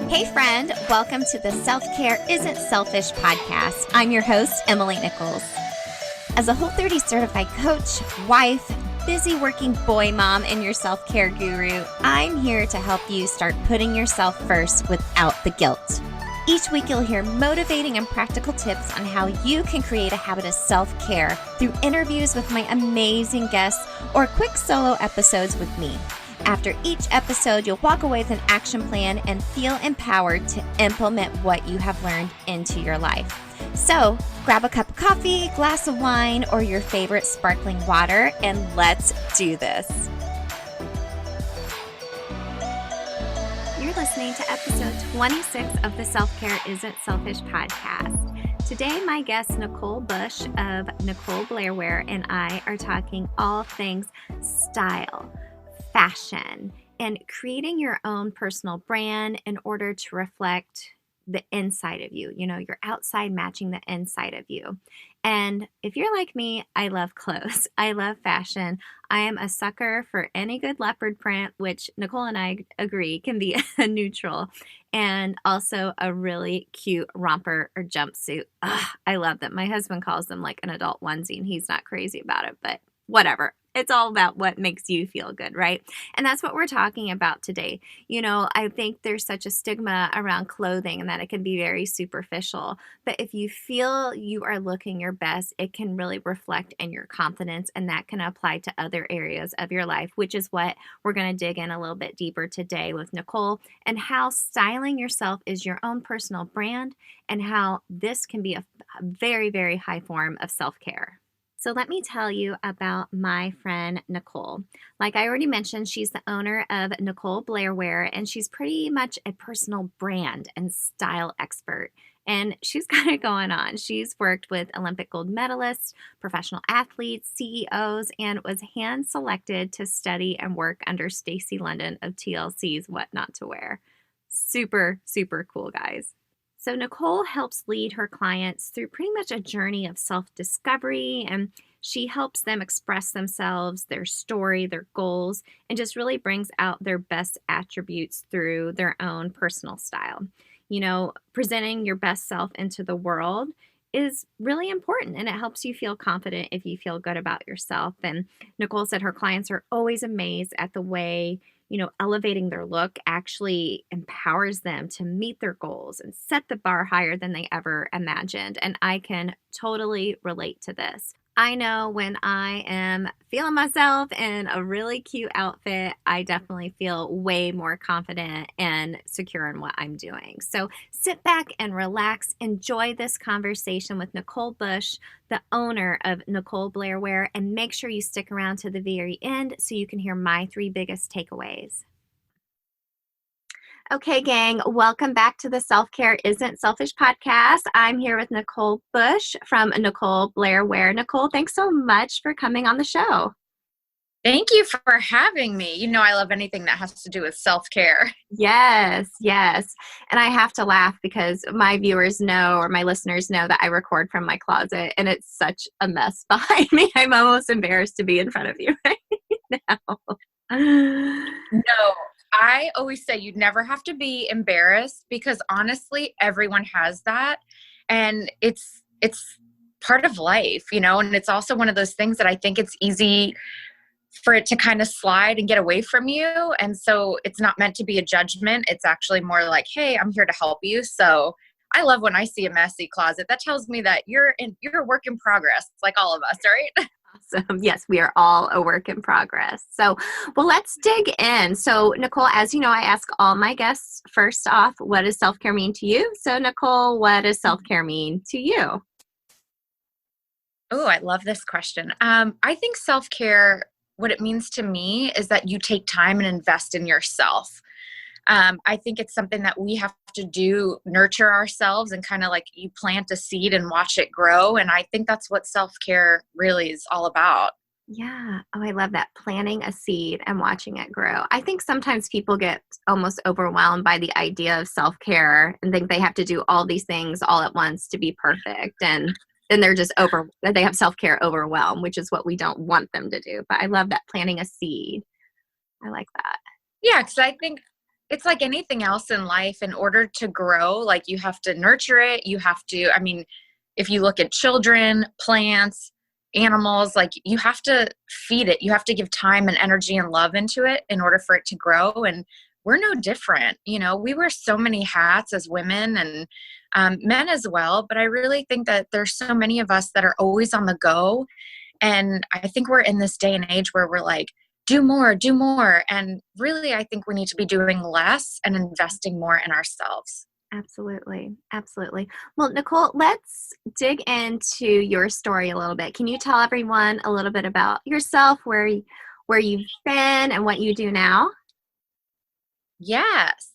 Hey friend, welcome to the Self-Care Isn't Selfish podcast. I'm your host, Emily Nicoles. As a Whole30 certified coach, wife, busy working boy mom, and your self-care guru, I'm here to help you start putting yourself first without the guilt. Each week you'll hear motivating and practical tips on how you can create a habit of self-care through interviews with my amazing guests or quick solo episodes with me. After each episode, you'll walk away with an action plan and feel empowered to implement what you have learned into your life. So grab a cup of coffee, glass of wine, or your favorite sparkling water, and let's do this. You're listening to episode 26 of the Self-Care Isn't Selfish podcast. Today, my guest, Nicole Busch of Nicole Blair and I are talking all things style, fashion, and creating your own personal brand in order to reflect the inside of you. You know, your outside matching the inside of you. And if you're like me, I love clothes. I love fashion. I am a sucker for any good leopard print, which Nicole and I agree can be a neutral, and also a really cute romper or jumpsuit. Ugh, I love them. My husband calls them like an adult onesie, and he's not crazy about it, but whatever. It's all about what makes you feel good, right? And that's what we're talking about today. You know, I think there's such a stigma around clothing and that it can be very superficial. But if you feel you are looking your best, it can really reflect in your confidence, and that can apply to other areas of your life, which is what we're going to dig in a little bit deeper today with Nicole, and how styling yourself is your own personal brand and how this can be a very, very high form of self-care. So let me tell you about my friend, Nicole. Like I already mentioned, she's the owner of Nicole Blair, and she's pretty much a personal brand and style expert. And she's got it going on. She's worked with Olympic Gold Medalists, professional athletes, CEOs, and was hand-selected to study and work under Stacy London of TLC's What Not to Wear. Super, super cool, guys. So Nicole helps lead her clients through pretty much a journey of self-discovery, and she helps them express themselves, their story, their goals, and just really brings out their best attributes through their own personal style. You know, presenting your best self into the world is really important, and it helps you feel confident if you feel good about yourself. And Nicole said her clients are always amazed at the way elevating their look actually empowers them to meet their goals and set the bar higher than they ever imagined. And I can totally relate to this. I know when I am feeling myself in a really cute outfit, I definitely feel way more confident and secure in what I'm doing. So sit back and relax. Enjoy this conversation with Nicole Busch, the owner of Nicole Blair, and make sure you stick around to the very end so you can hear my 3 biggest takeaways. Okay, gang, welcome back to the Self-Care Isn't Selfish podcast. I'm here with Nicole Busch from Nicole Blair. Nicole, thanks so much for coming on the show. Thank you for having me. You know, I love anything that has to do with self-care. Yes. And I have to laugh because my viewers know, or my listeners know, that I record from my closet, and it's such a mess behind me. I'm almost embarrassed to be in front of you right now. No, I always say you'd never have to be embarrassed, because honestly, everyone has that. And it's part of life, and it's also one of those things that I think it's easy for it to kind of slide and get away from you. And so it's not meant to be a judgment. It's actually more like, hey, I'm here to help you. So I love when I see a messy closet. That tells me that you're a work in progress, like all of us, right? Awesome. Yes, we are all a work in progress. So, well, let's dig in. So, Nicole, as you know, I ask all my guests first off, what does self-care mean to you? So, Nicole, what does self-care mean to you? Oh, I love this question. I think self-care, what it means to me is that you take time and invest in yourself. I think it's something that we have to do, nurture ourselves, and kind of like you plant a seed and watch it grow. And I think that's what self-care really is all about. Yeah. Oh, I love that. Planting a seed and watching it grow. I think sometimes people get almost overwhelmed by the idea of self-care and think they have to do all these things all at once to be perfect. And then they're just they have self-care overwhelm, which is what we don't want them to do. But I love that, planting a seed. I like that. Yeah, because I think it's like anything else in life. In order to grow, like you have to nurture it. You have to, I mean, if you look at children, plants, animals, like you have to feed it. You have to give time and energy and love into it in order for it to grow. And we're no different. You know, we wear so many hats as women and men as well. But I really think that there's so many of us that are always on the go. And I think we're in this day and age where we're like, do more, do more. And really, I think we need to be doing less and investing more in ourselves. Absolutely. Absolutely. Well, Nicole, let's dig into your story a little bit. Can you tell everyone a little bit about yourself, where you've been and what you do now? Yes.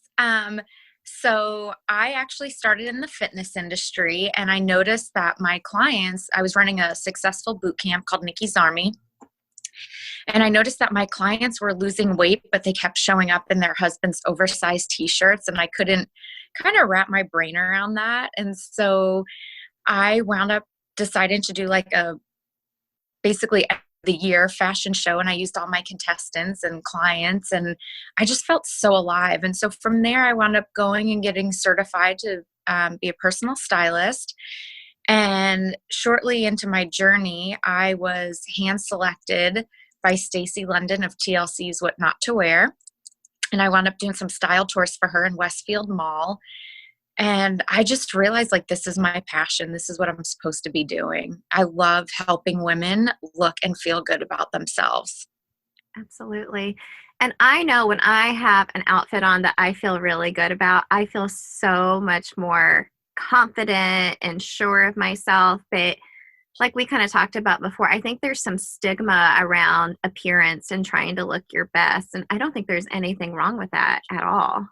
So I actually started in the fitness industry, and I noticed that my clients, I was running a successful boot camp called Nikki's Army. And I noticed that my clients were losing weight, but they kept showing up in their husband's oversized t-shirts, and I couldn't kind of wrap my brain around that. And so I wound up deciding to do like a basically the year fashion show, and I used all my contestants and clients, and I just felt so alive. And so from there, I wound up going and getting certified to be a personal stylist. And shortly into my journey, I was hand selected by Stacy London of TLC's What Not to Wear. And I wound up doing some style tours for her in Westfield Mall. And I just realized, like, this is my passion. This is what I'm supposed to be doing. I love helping women look and feel good about themselves. Absolutely. And I know when I have an outfit on that I feel really good about, I feel so much more confident and sure of myself. But like we kind of talked about before, I think there's some stigma around appearance and trying to look your best. And I don't think there's anything wrong with that at all.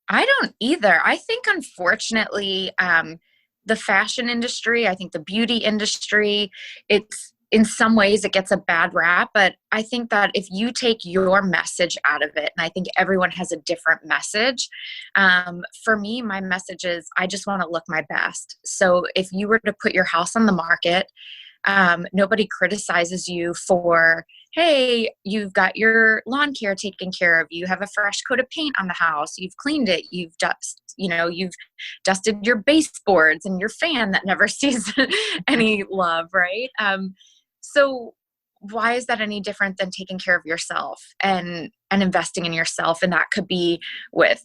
I don't either. I think, unfortunately, the fashion industry, I think the beauty industry, it's in some ways it gets a bad rap, but I think that if you take your message out of it, and I think everyone has a different message. For me, my message is I just want to look my best. So if you were to put your house on the market, nobody criticizes you for, hey, you've got your lawn care taken care of. You have a fresh coat of paint on the house. You've cleaned it. You've dusted your baseboards and your fan that never sees any love, right? So why is that any different than taking care of yourself and investing in yourself? And that could be with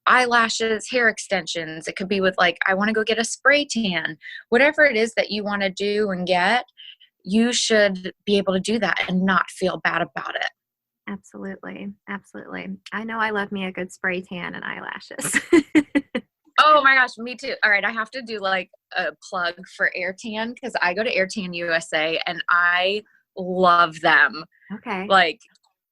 eyelashes, hair extensions. It could be with like, I want to go get a spray tan. Whatever it is that you want to do and get, you should be able to do that and not feel bad about it. Absolutely. Absolutely. I know I love me a good spray tan and eyelashes. Oh my gosh, me too. All right, I have to do like a plug for Airtan because I go to Airtan USA and I love them. Okay. Like,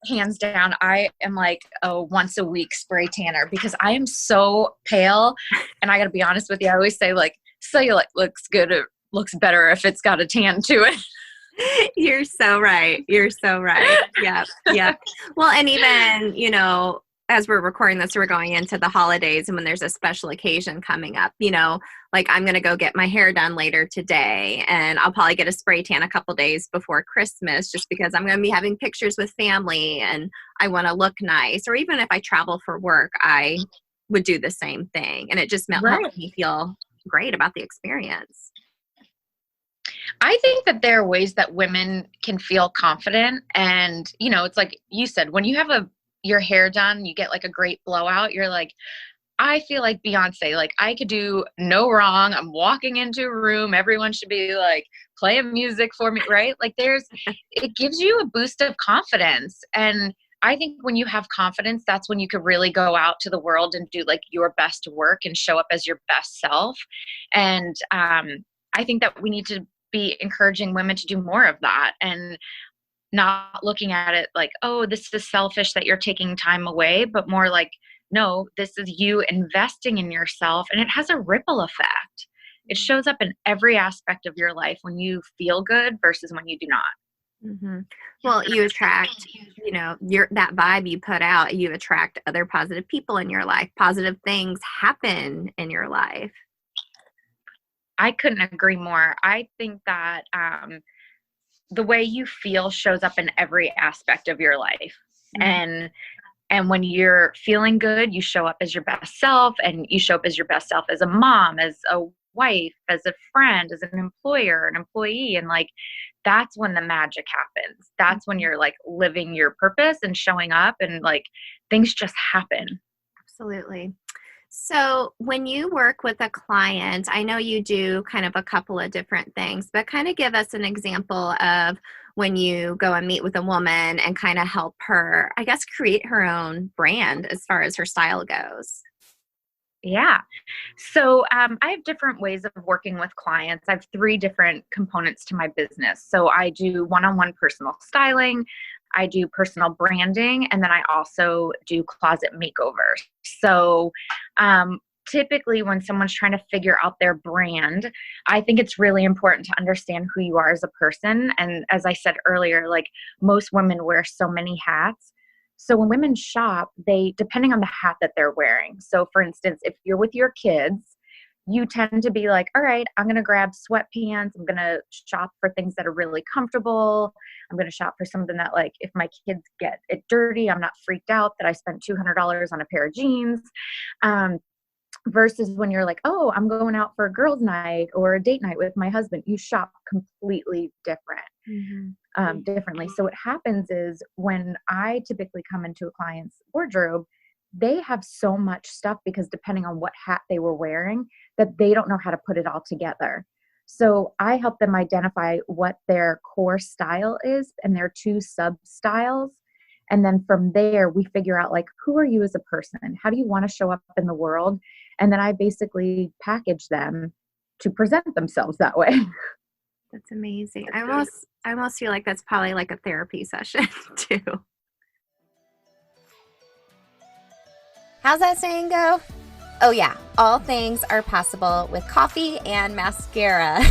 hands down, I am like a once a week spray tanner because I am so pale. And I got to be honest with you, I always say like cellulite looks good. It looks better if it's got a tan to it. You're so right. You're so right. Yep. Yep. Well, and even, as we're recording this, we're going into the holidays, and when there's a special occasion coming up, like I'm going to go get my hair done later today, and I'll probably get a spray tan a couple days before Christmas just because I'm going to be having pictures with family and I want to look nice. Or even if I travel for work, I would do the same thing. And it just helped me feel great about the experience. I think that there are ways that women can feel confident. And, it's like you said, when you have your hair done, you get like a great blowout. You're like, I feel like Beyonce, like I could do no wrong. I'm walking into a room. Everyone should be like playing music for me, right? Like it gives you a boost of confidence. And I think when you have confidence, that's when you could really go out to the world and do like your best work and show up as your best self. And I think that we need to be encouraging women to do more of that and not looking at it like, oh, this is selfish that you're taking time away, but more like, no, this is you investing in yourself, and it has a ripple effect. It shows up in every aspect of your life when you feel good versus when you do not. Mm-hmm. Well, you attract, that vibe you put out, you attract other positive people in your life. Positive things happen in your life. I couldn't agree more. I think that the way you feel shows up in every aspect of your life. Mm-hmm. And And when you're feeling good, you show up as your best self, and you show up as your best self as a mom, as a wife, as a friend, as an employer, an employee. And like, that's when the magic happens. That's when you're like living your purpose and showing up, and like things just happen. Absolutely. So when you work with a client, I know you do kind of a couple of different things, but kind of give us an example of when you go and meet with a woman and kind of help her, I guess, create her own brand as far as her style goes. Yeah. So I have different ways of working with clients. I have three different components to my business. So I do one-on-one personal styling, I do personal branding, and then I also do closet makeovers. So typically when someone's trying to figure out their brand, I think it's really important to understand who you are as a person. And as I said earlier, like most women wear so many hats. So when women shop, depending on the hat that they're wearing. So for instance, if you're with your kids, you tend to be like, all right, I'm going to grab sweatpants. I'm going to shop for things that are really comfortable. I'm going to shop for something that, like, if my kids get it dirty, I'm not freaked out that I spent $200 on a pair of jeans. Versus when you're like, oh, I'm going out for a girls' night or a date night with my husband, you shop completely differently. So what happens is when I typically come into a client's wardrobe, they have so much stuff because depending on what hat they were wearing, that they don't know how to put it all together. So I help them identify what their core style is and their two sub styles. And then from there, we figure out, like, who are you as a person? How do you want to show up in the world? And then I basically package them to present themselves that way. That's amazing. I almost feel like that's probably like a therapy session too. How's that saying go? Oh yeah, all things are possible with coffee and mascara.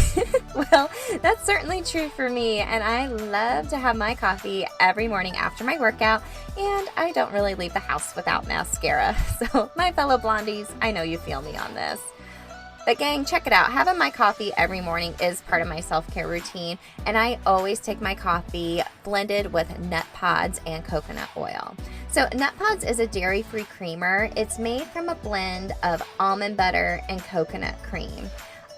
Well, that's certainly true for me, and I love to have my coffee every morning after my workout, and I don't really leave the house without mascara. So my fellow blondies, I know you feel me on this. But gang, check it out. Having my coffee every morning is part of my self-care routine, and I always take my coffee blended with nut pods and coconut oil. So nut pods is a dairy-free creamer. It's made from a blend of almond butter and coconut cream.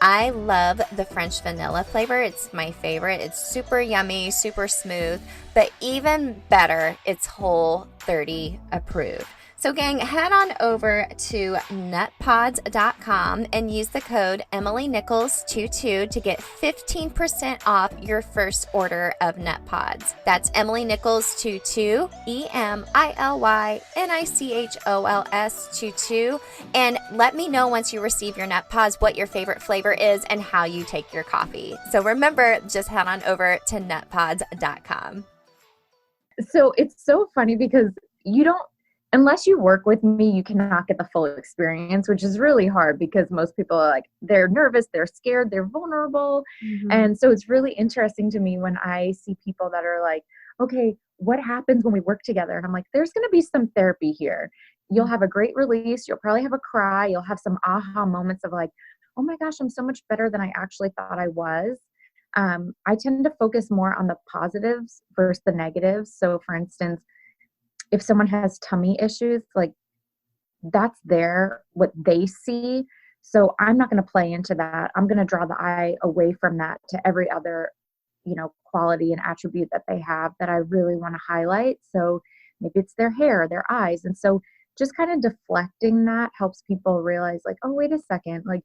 I love the French vanilla flavor. It's my favorite. It's super yummy, super smooth, but even better, it's Whole30 approved. So gang, head on over to nutpods.com and use the code EmilyNicoles22 to get 15% off your first order of Nut Pods. That's EmilyNicoles22, EmilyNichols22. And let me know once you receive your Nut Pods what your favorite flavor is and how you take your coffee. So remember, just head on over to nutpods.com. So it's so funny because unless you work with me, you cannot get the full experience, which is really hard because most people are like, they're nervous, they're scared, they're vulnerable. And so it's really interesting to me when I see people that are like, okay, what happens when we work together? And I'm like, there's going to be some therapy here. You'll have a great release. You'll probably have a cry. You'll have some aha moments of like, oh my gosh, I'm so much better than I actually thought I was. I tend to focus more on the positives versus the negatives. So for instance, if someone has tummy issues, like that's what they see. So I'm not going to play into that. I'm going to draw the eye away from that to every other, quality and attribute that they have that I really want to highlight. So maybe it's their hair, their eyes. And so just kind of deflecting that helps people realize, like, oh, wait a second, like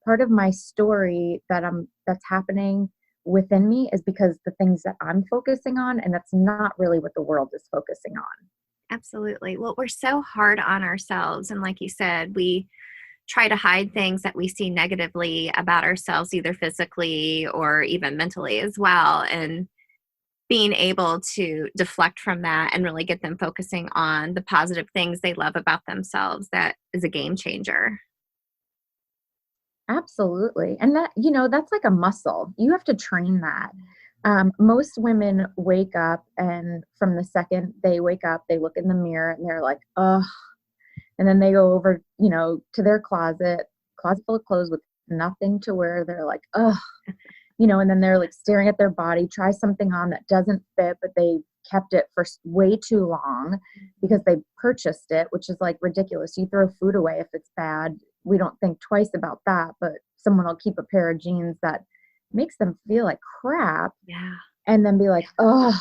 part of my story that's happening within me is because the things that I'm focusing on, and that's not really what the world is focusing on. Absolutely. Well, we're so hard on ourselves. And like you said, we try to hide things that we see negatively about ourselves, either physically or even mentally as well. And being able to deflect from that and really get them focusing on the positive things they love about themselves, that is a game changer. Absolutely. And that's like a muscle. You have to train that. Most women wake up, and from the second they wake up, they look in the mirror and they're like, ugh. And then they go over, to their closet full of clothes with nothing to wear. They're like, ugh, and then they're like staring at their body, try something on that doesn't fit, but they kept it for way too long because they purchased it, which is like ridiculous. You throw food away if it's bad. We don't think twice about that, but someone will keep a pair of jeans that makes them feel like crap. Yeah. And then be like, oh,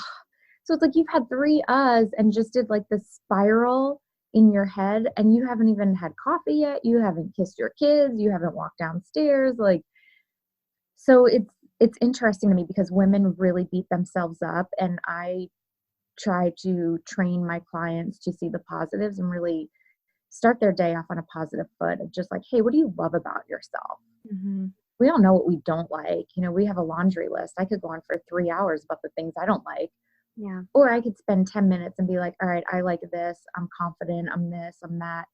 so it's like you've had 3 uhs and just did like this spiral in your head, and you haven't even had coffee yet. You haven't kissed your kids. You haven't walked downstairs. Like, so it's interesting to me because women really beat themselves up, and I try to train my clients to see the positives and really start their day off on a positive foot of just like, hey, what do you love about yourself? Mm-hmm. We all know what we don't like. You know, we have a laundry list. I could go on for 3 hours about the things I don't like. Yeah. Or I could spend 10 minutes and be like, all right, I like this. I'm confident. I'm this, I'm that.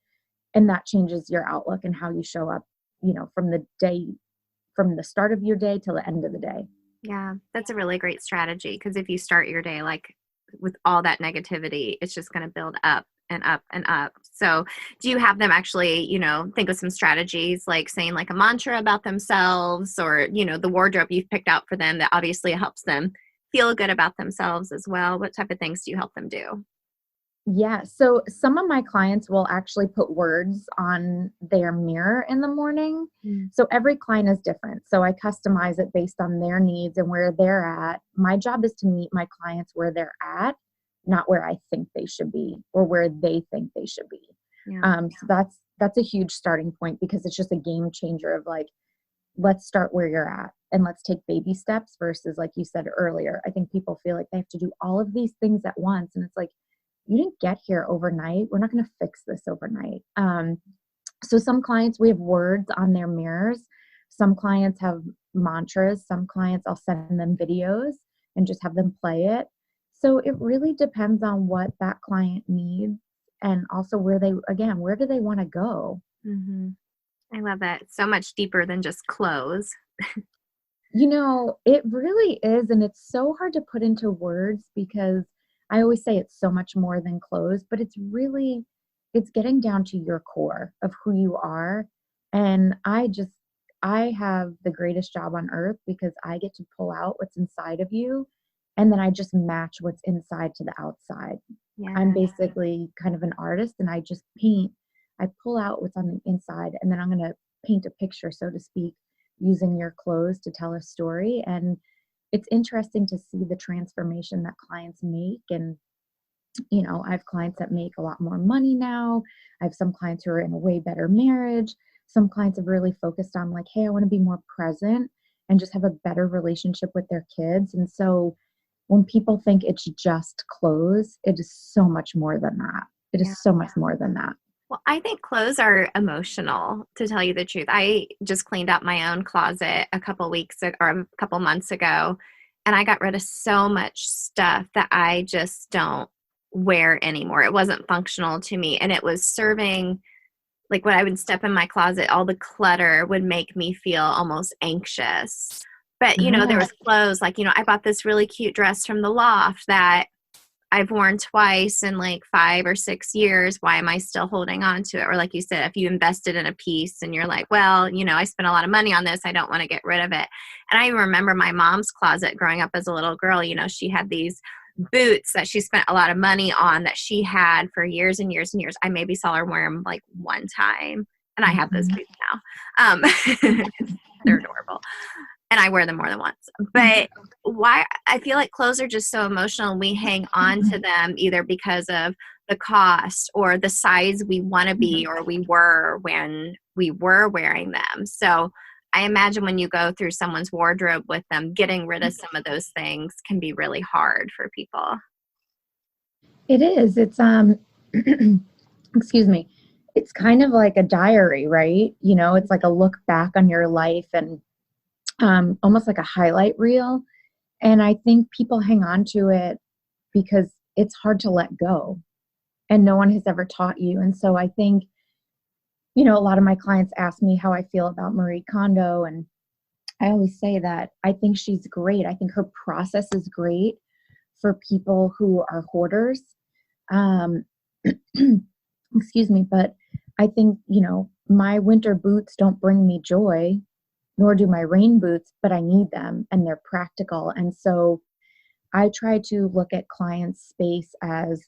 And that changes your outlook and how you show up, you know, from the start of your day till the end of the day. Yeah. That's a really great strategy, because if you start your day like with all that negativity, it's just going to build up and up and up. So do you have them actually, you know, think of some strategies, like saying like a mantra about themselves, or, you know, the wardrobe you've picked out for them that obviously helps them feel good about themselves as well? What type of things do you help them do? Yeah. So some of my clients will actually put words on their mirror in the morning. So every client is different. So I customize it based on their needs and where they're at. My job is to meet my clients where they're at, not where I think they should be or where they think they should be. So that's a huge starting point, because it's just a game changer of like, let's start where you're at and let's take baby steps versus, like you said earlier, I think people feel like they have to do all of these things at once. And it's like, you didn't get here overnight. We're not going to fix this overnight. So some clients, we have words on their mirrors. Some clients have mantras. Some clients, I'll send them videos and just have them play it. So it really depends on what that client needs, and also where do they want to go? Mm-hmm. I love that. It's so much deeper than just clothes. You know, it really is. And it's so hard to put into words, because I always say it's so much more than clothes, but it's getting down to your core of who you are. And I have the greatest job on earth, because I get to pull out what's inside of you, and then I just match what's inside to the outside. Yeah. I'm basically kind of an artist, and I just paint. I pull out what's on the inside, and then I'm going to paint a picture, so to speak, using your clothes to tell a story. And it's interesting to see the transformation that clients make. And, you know, I have clients that make a lot more money now. I have some clients who are in a way better marriage. Some clients have really focused on like, hey, I want to be more present and just have a better relationship with their kids. And so when people think it's just clothes, it is so much more than that. It is so much more than that. Well, I think clothes are emotional, to tell you the truth. I just cleaned out my own closet a couple months ago, and I got rid of so much stuff that I just don't wear anymore. It wasn't functional to me, and it was serving, like when I would step in my closet, all the clutter would make me feel almost anxious. But, you know, there was clothes, like, you know, I bought this really cute dress from the loft that I've worn twice in like 5 or 6 years. Why am I still holding on to it? Or like you said, if you invested in a piece and you're like, well, you know, I spent a lot of money on this, I don't want to get rid of it. And I remember my mom's closet growing up as a little girl. You know, she had these boots that she spent a lot of money on that she had for years and years and years. I maybe saw her wear them like one time, and I have those boots now. They're adorable. And I wear them more than once. But why I feel like clothes are just so emotional, and we hang on to them either because of the cost or the size we want to be, or we were when we were wearing them. So I imagine when you go through someone's wardrobe with them, getting rid of some of those things can be really hard for people. It is. It's excuse me. It's kind of like a diary, right? You know, it's like a look back on your life, and almost like a highlight reel. And I think people hang on to it because it's hard to let go, and no one has ever taught you. And so I think, you know, a lot of my clients ask me how I feel about Marie Kondo. And I always say that I think she's great. I think her process is great for people who are hoarders. Excuse me. But I think, you know, my winter boots don't bring me joy, nor do my rain boots, but I need them, and they're practical. And so I try to look at clients' space as,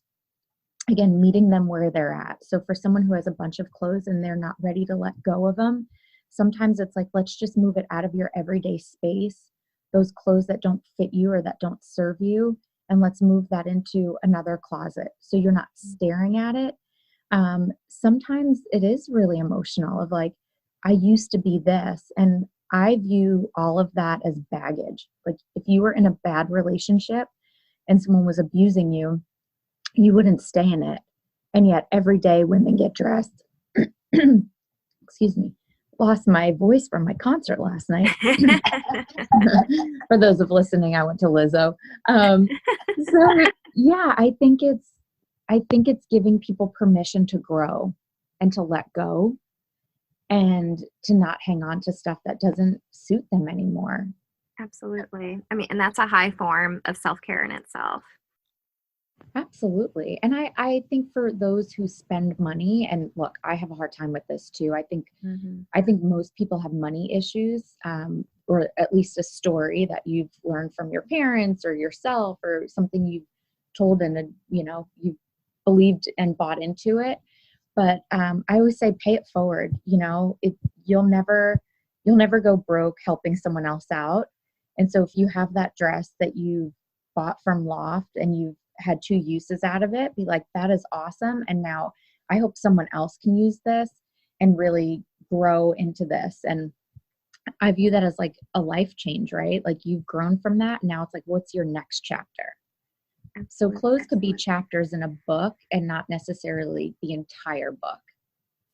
again, meeting them where they're at. So for someone who has a bunch of clothes and they're not ready to let go of them, sometimes it's like, let's just move it out of your everyday space, those clothes that don't fit you or that don't serve you, and let's move that into another closet so you're not staring at it. Sometimes it is really emotional of like, I used to be this, and I view all of that as baggage. Like if you were in a bad relationship and someone was abusing you, you wouldn't stay in it. And yet every day women get dressed. Excuse me. Lost my voice from my concert last night. For those of listening, I went to Lizzo. So yeah, I think it's giving people permission to grow and to let go and to not hang on to stuff that doesn't suit them anymore. Absolutely. I mean, and that's a high form of self-care in itself. Absolutely. And I think for those who spend money, and look, I have a hard time with this too. I think most people have money issues, or at least a story that you've learned from your parents or yourself, or something you've told and you've believed and bought into it. But I always say, pay it forward. You'll never go broke helping someone else out. And so if you have that dress that you bought from Loft and you've had 2 uses out of it, be like, that is awesome. And now I hope someone else can use this and really grow into this. And I view that as like a life change, right? Like you've grown from that. Now it's like, what's your next chapter? Absolutely. So clothes could be chapters in a book and not necessarily the entire book.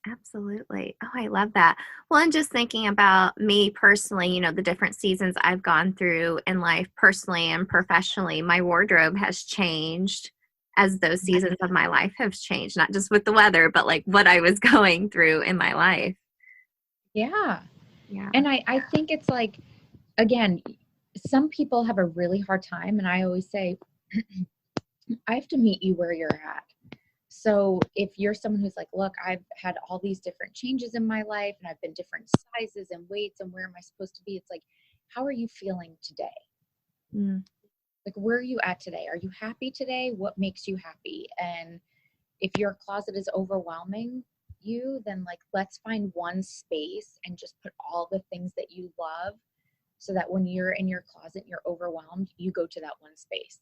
Absolutely. Oh, I love that. Well, and just thinking about me personally, the different seasons I've gone through in life personally and professionally, my wardrobe has changed as those seasons of my life have changed, not just with the weather, but like what I was going through in my life. Yeah. Yeah. And I think it's like, again, some people have a really hard time. And I always say, I have to meet you where you're at. So if you're someone who's like, look, I've had all these different changes in my life and I've been different sizes and weights and where am I supposed to be? It's like, how are you feeling today? Like, where are you at today? Are you happy today? What makes you happy? And if your closet is overwhelming you, then like, let's find one space and just put all the things that you love so that when you're in your closet, and you're overwhelmed, you go to that one space.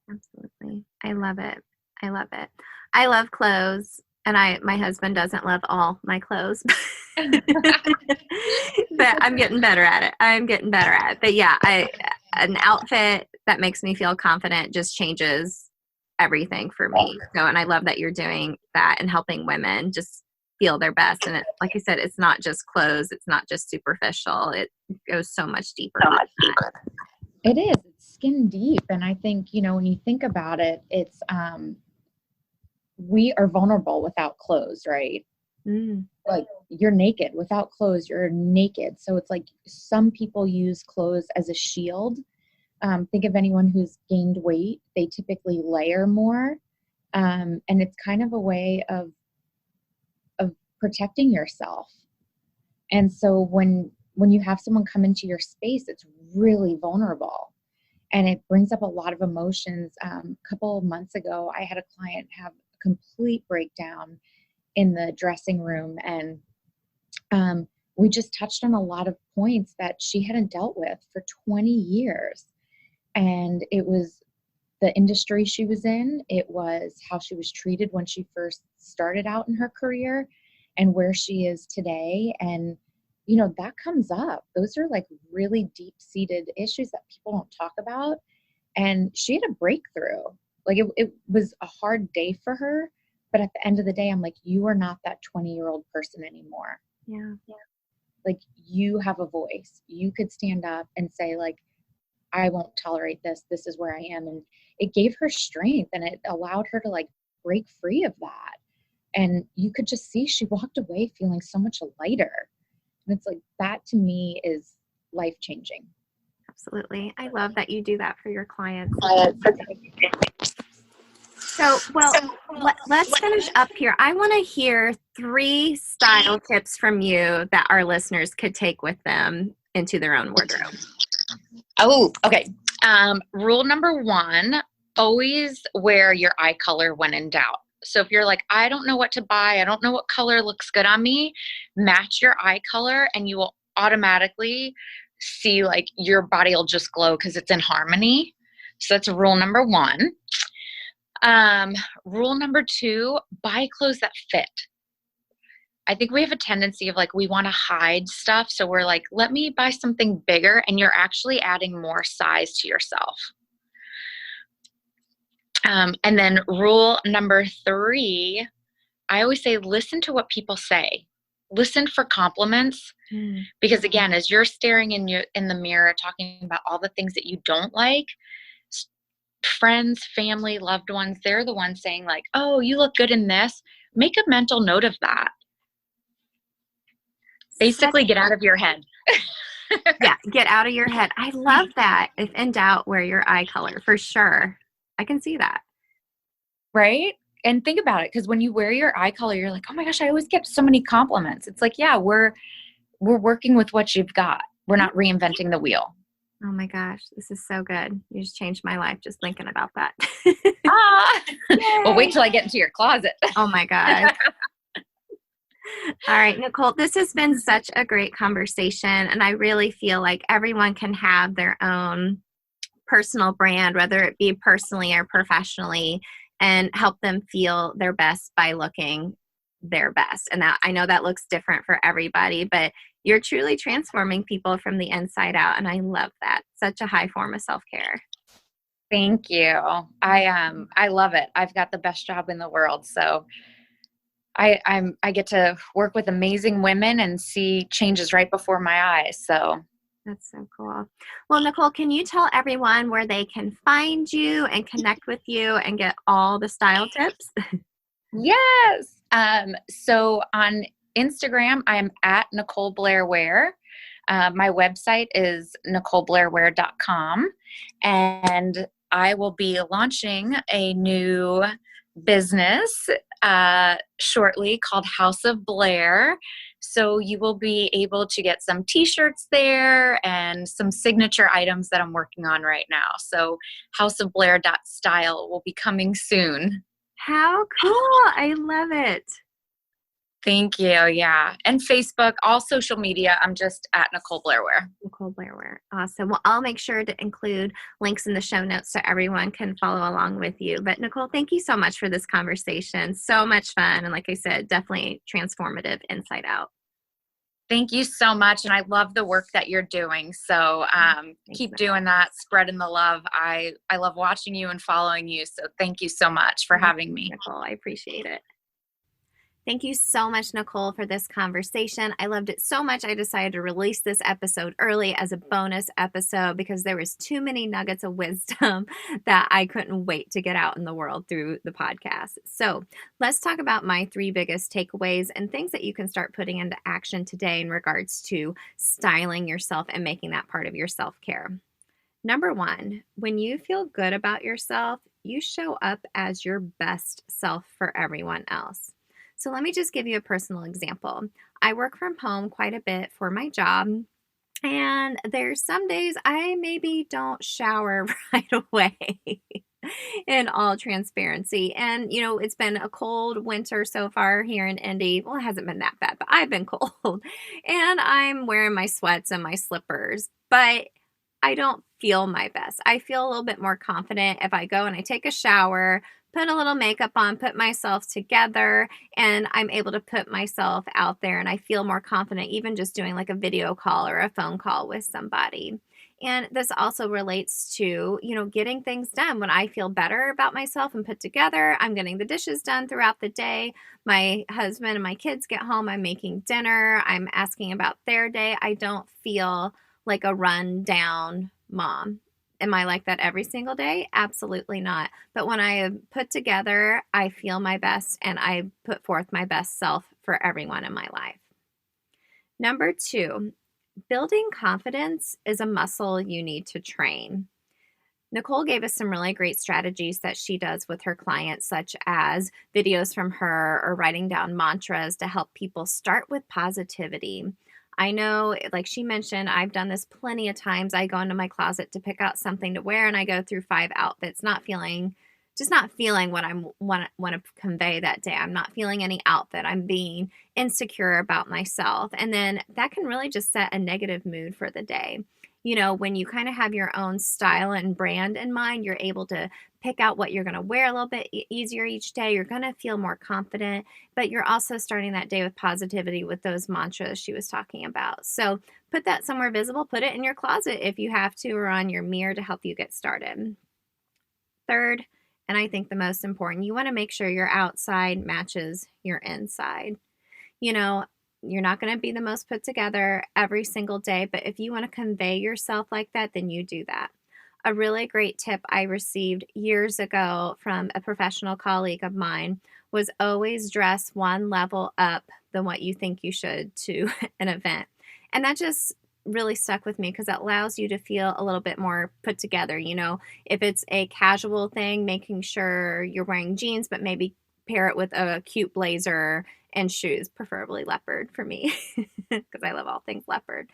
Absolutely. I love it. I love it. I love clothes, and my husband doesn't love all my clothes, but I'm getting better at it. But yeah, an outfit that makes me feel confident just changes everything for me. So, and I love that you're doing that and helping women just feel their best. And like you said, it's not just clothes. It's not just superficial. It goes so much deeper. It is. It's skin deep. And I think, when you think about it, it's, we are vulnerable without clothes, right? Like you're naked. Without clothes, you're naked. So it's like some people use clothes as a shield. Think of anyone who's gained weight. They typically layer more. And it's kind of a way of protecting yourself. And so when you have someone come into your space, it's really vulnerable. And it brings up a lot of emotions. A couple of months ago, I had a client have a complete breakdown in the dressing room. And we just touched on a lot of points that she hadn't dealt with for 20 years. And it was the industry she was in. It was how she was treated when she first started out in her career and where she is today. And that comes up. Those are like really deep-seated issues that people don't talk about. And she had a breakthrough. Like it was a hard day for her. But at the end of the day, I'm like, you are not that 20-year-old person anymore. Yeah. Like you have a voice. You could stand up and say like, I won't tolerate this. This is where I am. And it gave her strength and it allowed her to like break free of that. And you could just see she walked away feeling so much lighter. And it's like, that to me is life-changing. Absolutely. I love that you do that for your clients. So, let's finish up here. I want to hear 3 style tips from you that our listeners could take with them into their own wardrobe. Oh, okay. Rule number one, always wear your eye color when in doubt. So if you're like, I don't know what to buy, I don't know what color looks good on me, match your eye color and you will automatically see like your body will just glow because it's in harmony. So that's rule number one. Rule number two, buy clothes that fit. I think we have a tendency of like, we want to hide stuff. So we're like, let me buy something bigger, and you're actually adding more size to yourself. And then rule number three, I always say, listen to what people say. Listen for compliments. Because again, as you're staring in the mirror, talking about all the things that you don't like, friends, family, loved ones, they're the ones saying like, oh, you look good in this. Make a mental note of that. Basically, get out of your head. Yeah, get out of your head. I love that. If in doubt, wear your eye color for sure. I can see that. Right? And think about it, because when you wear your eye color, you're like, oh my gosh, I always get so many compliments. It's like, yeah, we're working with what you've got. We're not reinventing the wheel. Oh my gosh, this is so good. You just changed my life just thinking about that. Well, wait till I get into your closet. Oh my God. All right, Nicole, this has been such a great conversation, and I really feel like everyone can have their own personal brand, whether it be personally or professionally, and help them feel their best by looking their best. And that, I know that looks different for everybody, but you're truly transforming people from the inside out, and I love that. Such a high form of self-care. Thank you. I love it. I've got the best job in the world, so I get to work with amazing women and see changes right before my eyes. So that's so cool. Well, Nicole, can you tell everyone where they can find you and connect with you and get all the style tips? Yes. So on Instagram, I'm at Nicole Blair Wear. My website is NicoleBlairWear.com, and I will be launching a new business shortly called House of Blair. So you will be able to get some t-shirts there and some signature items that I'm working on right now. So houseofblair.style will be coming soon. How cool. I love it. Thank you. Yeah. And Facebook, all social media, I'm just at Nicole Blair Wear. Nicole Blair Wear. Awesome. Well, I'll make sure to include links in the show notes so everyone can follow along with you. But Nicole, thank you so much for this conversation. So much fun. And like I said, definitely transformative inside out. Thank you so much. And I love the work that you're doing. So keep doing that, spreading the love. I love watching you and following you. So thank you so much for having me. Nicole, I appreciate it. Thank you so much, Nicole, for this conversation. I loved it so much. I decided to release this episode early as a bonus episode because there was too many nuggets of wisdom that I couldn't wait to get out in the world through the podcast. So let's talk about my 3 biggest takeaways and things that you can start putting into action today in regards to styling yourself and making that part of your self-care. Number 1, when you feel good about yourself, you show up as your best self for everyone else. So let me just give you a personal example. I work from home quite a bit for my job, and there's some days I maybe don't shower right away. In all transparency. And, you know, it's been a cold winter so far here in Indy. Well, it hasn't been that bad, but I've been cold. And I'm wearing my sweats and my slippers, but I don't feel my best. I feel a little bit more confident if I go and I take a shower, put a little makeup on, put myself together, and I'm able to put myself out there, and I feel more confident even just doing like a video call or a phone call with somebody. And this also relates to, you know, getting things done. When I feel better about myself and put together, I'm getting the dishes done throughout the day. My husband and my kids get home, I'm making dinner, I'm asking about their day. I don't feel like a run down mom. Am I like that every single day? Absolutely not. But when I am put together, I feel my best and I put forth my best self for everyone in my life. Number 2, building confidence is a muscle you need to train. Nicole gave us some really great strategies that she does with her clients, such as videos from her or writing down mantras to help people start with positivity. I know, like she mentioned, I've done this plenty of times. I go into my closet to pick out something to wear and I go through 5 outfits, just not feeling what I want to convey that day. I'm not feeling any outfit. I'm being insecure about myself. And then that can really just set a negative mood for the day. You know, when you kind of have your own style and brand in mind, you're able to pick out what you're going to wear a little bit easier each day. You're going to feel more confident, but you're also starting that day with positivity with those mantras she was talking about. So put that somewhere visible, put it in your closet if you have to, or on your mirror to help you get started. Third, and I think the most important, you want to make sure your outside matches your inside. You know, you're not going to be the most put together every single day, but if you want to convey yourself like that, then you do that. A really great tip I received years ago from a professional colleague of mine was always dress one level up than what you think you should to an event. And that just really stuck with me because it allows you to feel a little bit more put together. You know, if it's a casual thing, making sure you're wearing jeans, but maybe pair it with a cute blazer and shoes, preferably leopard for me, because I love all things leopard.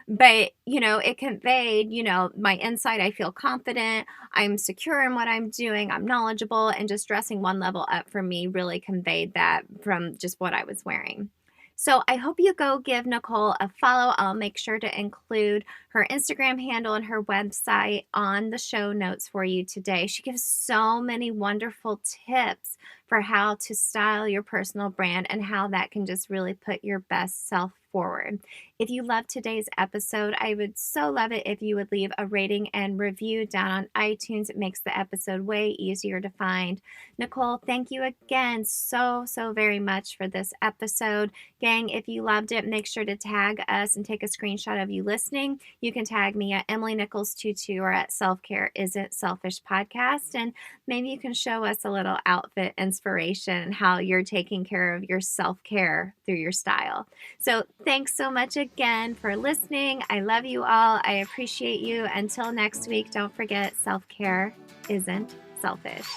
But, you know, it conveyed, you know, my inside, I feel confident, I'm secure in what I'm doing, I'm knowledgeable, and just dressing one level up for me really conveyed that from just what I was wearing. So I hope you go give Nicole a follow. I'll make sure to include her Instagram handle and her website on the show notes for you today. She gives so many wonderful tips for how to style your personal brand and how that can just really put your best self forward. If you loved today's episode, I would so love it if you would leave a rating and review down on iTunes. It makes the episode way easier to find. Nicole, thank you again so very much for this episode. Gang, if you loved it, make sure to tag us and take a screenshot of you listening. You can tag me at Emily Nicoles22 or at Selfcare Isn't Selfish Podcast, and maybe you can show us a little outfit inspiration and how you're taking care of your self-care through your style. So thanks so much again for listening. I love you all. I appreciate you. Until next week, don't forget, self-care isn't selfish.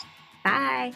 Bye.